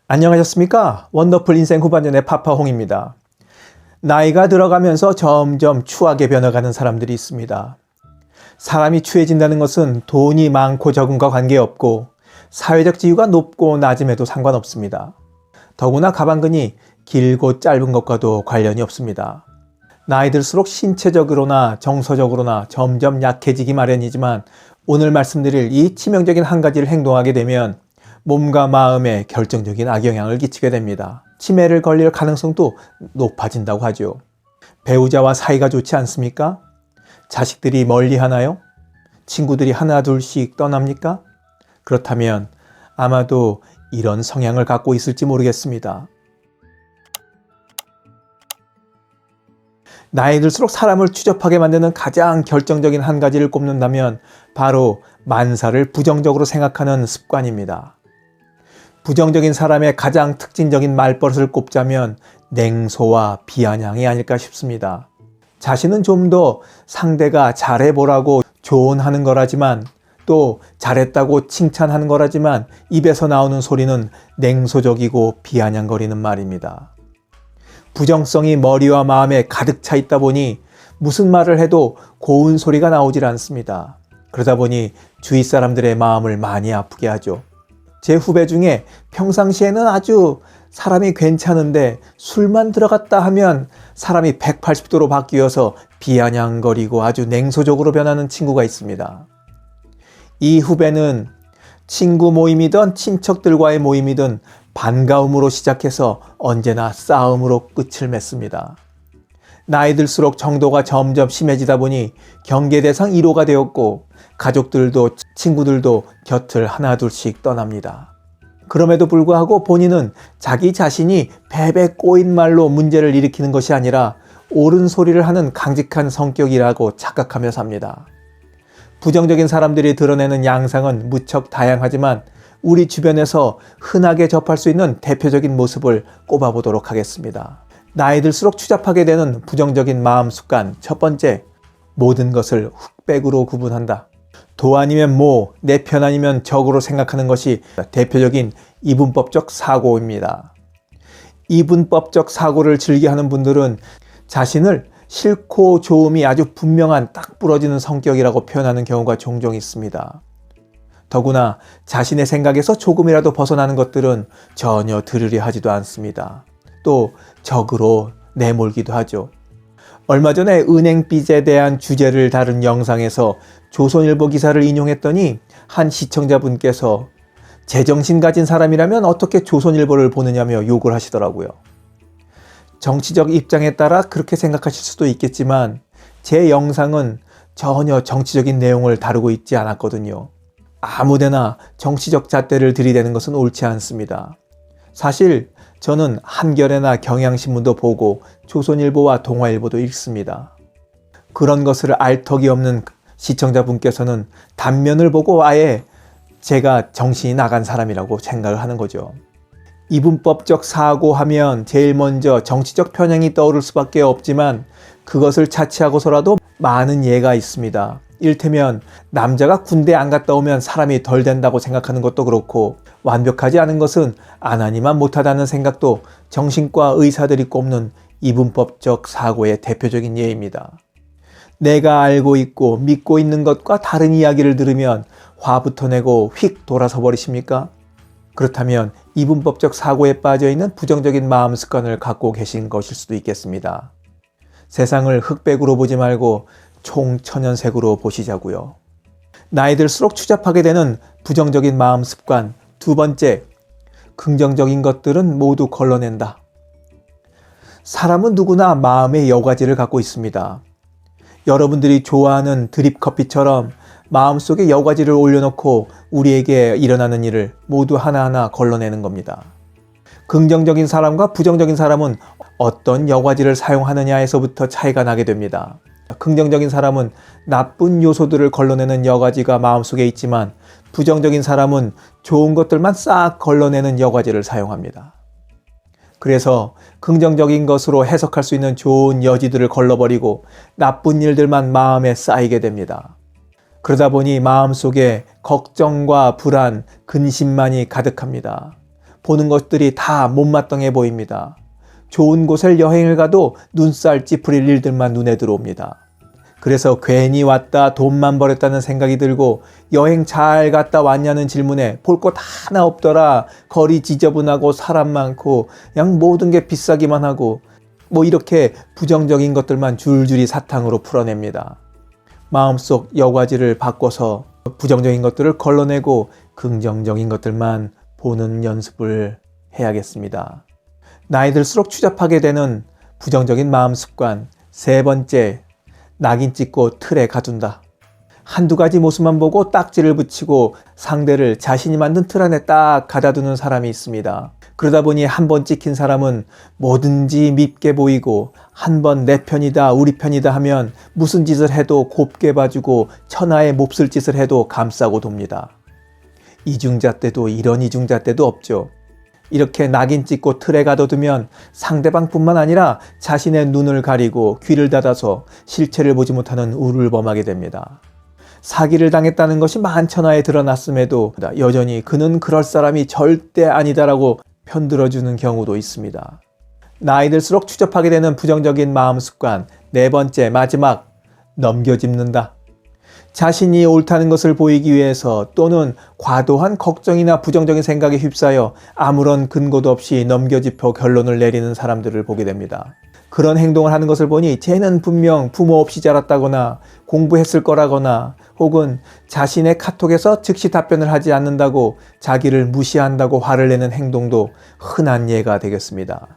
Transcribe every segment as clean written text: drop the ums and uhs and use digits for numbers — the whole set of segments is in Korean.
안녕하셨습니까? 원더풀 인생 후반전의 파파홍입니다. 나이가 들어가면서 점점 추하게 변해가는 사람들이 있습니다. 사람이 추해진다는 것은 돈이 많고 적은과 관계없고 사회적 지위가 높고 낮음에도 상관없습니다. 더구나 가방끈이 길고 짧은 것과도 관련이 없습니다. 나이 들수록 신체적으로나 정서적으로나 점점 약해지기 마련이지만 오늘 말씀드릴 이 치명적인 한 가지를 행동하게 되면 몸과 마음에 결정적인 악영향을 끼치게 됩니다. 치매를 걸릴 가능성도 높아진다고 하죠. 배우자와 사이가 좋지 않습니까? 자식들이 멀리 하나요? 친구들이 하나 둘씩 떠납니까? 그렇다면 아마도 이런 성향을 갖고 있을지 모르겠습니다. 나이 들수록 사람을 추접하게 만드는 가장 결정적인 한 가지를 꼽는다면 바로 만사를 부정적으로 생각하는 습관입니다. 부정적인 사람의 가장 특징적인 말버릇을 꼽자면 냉소와 비아냥이 아닐까 싶습니다. 자신은 좀 더 상대가 잘해보라고 조언하는 거라지만 또 잘했다고 칭찬하는 거라지만 입에서 나오는 소리는 냉소적이고 비아냥거리는 말입니다. 부정성이 머리와 마음에 가득 차 있다 보니 무슨 말을 해도 고운 소리가 나오질 않습니다. 그러다 보니 주위 사람들의 마음을 많이 아프게 하죠. 제 후배 중에 평상시에는 아주 사람이 괜찮은데 술만 들어갔다 하면 사람이 180도로 바뀌어서 비아냥거리고 아주 냉소적으로 변하는 친구가 있습니다. 이 후배는 친구 모임이든 친척들과의 모임이든 반가움으로 시작해서 언제나 싸움으로 끝을 맺습니다. 나이 들수록 정도가 점점 심해지다 보니 경계 대상 1호가 되었고 가족들도 친구들도 곁을 하나둘씩 떠납니다. 그럼에도 불구하고 본인은 자기 자신이 베베 꼬인 말로 문제를 일으키는 것이 아니라 옳은 소리를 하는 강직한 성격이라고 착각하며 삽니다. 부정적인 사람들이 드러내는 양상은 무척 다양하지만 우리 주변에서 흔하게 접할 수 있는 대표적인 모습을 꼽아보도록 하겠습니다. 나이 들수록 추잡하게 되는 부정적인 마음 습관 첫 번째, 모든 것을 흑백으로 구분한다. 도 아니면 모, 내 편 아니면 적으로 생각하는 것이 대표적인 이분법적 사고입니다. 이분법적 사고를 즐겨하는 분들은 자신을 싫고 좋음이 아주 분명한 딱 부러지는 성격이라고 표현하는 경우가 종종 있습니다. 더구나 자신의 생각에서 조금이라도 벗어나는 것들은 전혀 들으려 하지도 않습니다. 또 적으로 내몰기도 하죠. 얼마 전에 은행빚에 대한 주제를 다룬 영상에서 조선일보 기사를 인용했더니 한 시청자분께서 제정신 가진 사람이라면 어떻게 조선일보를 보느냐며 욕을 하시더라고요. 정치적 입장에 따라 그렇게 생각하실 수도 있겠지만 제 영상은 전혀 정치적인 내용을 다루고 있지 않았거든요. 아무데나 정치적 잣대를 들이대는 것은 옳지 않습니다. 사실 저는 한겨레나 경향신문도 보고 조선일보와 동아일보도 읽습니다. 그런 것을 알 턱이 없는 시청자분께서는 단면을 보고 아예 제가 정신이 나간 사람이라고 생각을 하는 거죠. 이분법적 사고하면 제일 먼저 정치적 편향이 떠오를 수밖에 없지만 그것을 차치하고서라도 많은 예가 있습니다. 이를테면 남자가 군대 안 갔다 오면 사람이 덜 된다고 생각하는 것도 그렇고 완벽하지 않은 것은 안 하니만 못하다는 생각도 정신과 의사들이 꼽는 이분법적 사고의 대표적인 예입니다. 내가 알고 있고 믿고 있는 것과 다른 이야기를 들으면 화부터 내고 휙 돌아서 버리십니까? 그렇다면 이분법적 사고에 빠져있는 부정적인 마음 습관을 갖고 계신 것일 수도 있겠습니다. 세상을 흑백으로 보지 말고 총천연색으로 보시자고요. 나이 들수록 추잡하게 되는 부정적인 마음 습관 두 번째, 긍정적인 것들은 모두 걸러낸다. 사람은 누구나 마음의 여과지를 갖고 있습니다. 여러분들이 좋아하는 드립커피처럼 마음속에 여과지를 올려놓고 우리에게 일어나는 일을 모두 하나하나 걸러내는 겁니다. 긍정적인 사람과 부정적인 사람은 어떤 여과지를 사용하느냐에서부터 차이가 나게 됩니다. 긍정적인 사람은 나쁜 요소들을 걸러내는 여과지가 마음속에 있지만 부정적인 사람은 좋은 것들만 싹 걸러내는 여과지를 사용합니다. 그래서 긍정적인 것으로 해석할 수 있는 좋은 여지들을 걸러버리고 나쁜 일들만 마음에 쌓이게 됩니다. 그러다 보니 마음속에 걱정과 불안, 근심만이 가득합니다. 보는 것들이 다 못마땅해 보입니다. 좋은 곳을 여행을 가도 눈살 찌푸릴 일들만 눈에 들어옵니다. 그래서 괜히 왔다 돈만 버렸다는 생각이 들고 여행 잘 갔다 왔냐는 질문에 볼 것 하나 없더라. 거리 지저분하고 사람 많고 그냥 모든 게 비싸기만 하고 뭐 이렇게 부정적인 것들만 줄줄이 사탕으로 풀어냅니다. 마음속 여과지를 바꿔서 부정적인 것들을 걸러내고 긍정적인 것들만 보는 연습을 해야겠습니다. 나이 들수록 추잡하게 되는 부정적인 마음 습관. 세 번째, 낙인 찍고 틀에 가둔다. 한두 가지 모습만 보고 딱지를 붙이고 상대를 자신이 만든 틀 안에 딱 가다두는 사람이 있습니다. 그러다 보니 한 번 찍힌 사람은 뭐든지 밉게 보이고 한 번 내 편이다 우리 편이다 하면 무슨 짓을 해도 곱게 봐주고 천하에 몹쓸 짓을 해도 감싸고 돕니다. 이중자 때도 이런 이중자 때도 없죠. 이렇게 낙인 찍고 틀에 가둬두면 상대방뿐만 아니라 자신의 눈을 가리고 귀를 닫아서 실체를 보지 못하는 우를 범하게 됩니다. 사기를 당했다는 것이 만천하에 드러났음에도 여전히 그는 그럴 사람이 절대 아니다라고 편들어주는 경우도 있습니다. 나이 들수록 추접하게 되는 부정적인 마음 습관. 네 번째, 마지막, 넘겨짚는다. 자신이 옳다는 것을 보이기 위해서 또는 과도한 걱정이나 부정적인 생각에 휩싸여 아무런 근거도 없이 넘겨짚어 결론을 내리는 사람들을 보게 됩니다. 그런 행동을 하는 것을 보니 쟤는 분명 부모 없이 자랐다거나 공부했을 거라거나 혹은 자신의 카톡에서 즉시 답변을 하지 않는다고 자기를 무시한다고 화를 내는 행동도 흔한 예가 되겠습니다.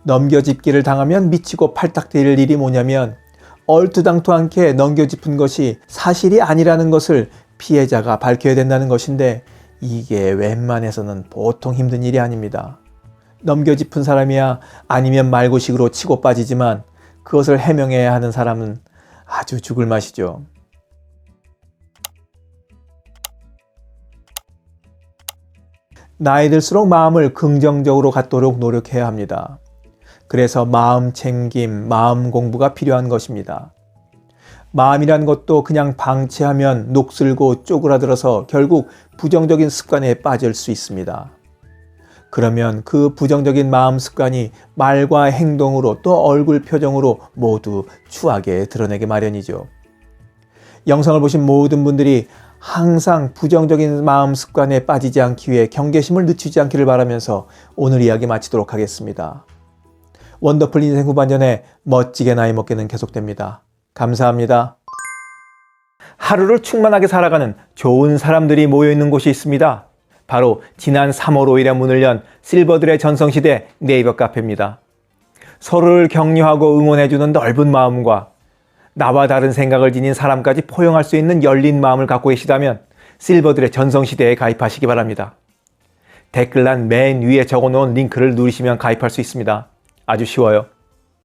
넘겨짚기를 당하면 미치고 팔딱 뛰는 일이 뭐냐면 얼토당토 않게 넘겨짚은 것이 사실이 아니라는 것을 피해자가 밝혀야 된다는 것인데 이게 웬만해서는 보통 힘든 일이 아닙니다. 넘겨짚은 사람이야 아니면 말고식으로 치고 빠지지만 그것을 해명해야 하는 사람은 아주 죽을 맛이죠. 나이 들수록 마음을 긍정적으로 갖도록 노력해야 합니다. 그래서 마음 챙김, 마음 공부가 필요한 것입니다. 마음이란 것도 그냥 방치하면 녹슬고 쪼그라들어서 결국 부정적인 습관에 빠질 수 있습니다. 그러면 그 부정적인 마음 습관이 말과 행동으로 또 얼굴 표정으로 모두 추하게 드러내게 마련이죠. 영상을 보신 모든 분들이 항상 부정적인 마음 습관에 빠지지 않기 위해 경계심을 늦추지 않기를 바라면서 오늘 이야기 마치도록 하겠습니다. 원더풀 인생 후반전에 멋지게 나이 먹기는 계속됩니다. 감사합니다. 하루를 충만하게 살아가는 좋은 사람들이 모여있는 곳이 있습니다. 바로 지난 3월 5일에 문을 연 실버들의 전성시대 네이버 카페입니다. 서로를 격려하고 응원해주는 넓은 마음과 나와 다른 생각을 지닌 사람까지 포용할 수 있는 열린 마음을 갖고 계시다면 실버들의 전성시대에 가입하시기 바랍니다. 댓글란 맨 위에 적어놓은 링크를 누르시면 가입할 수 있습니다. 아주 쉬워요.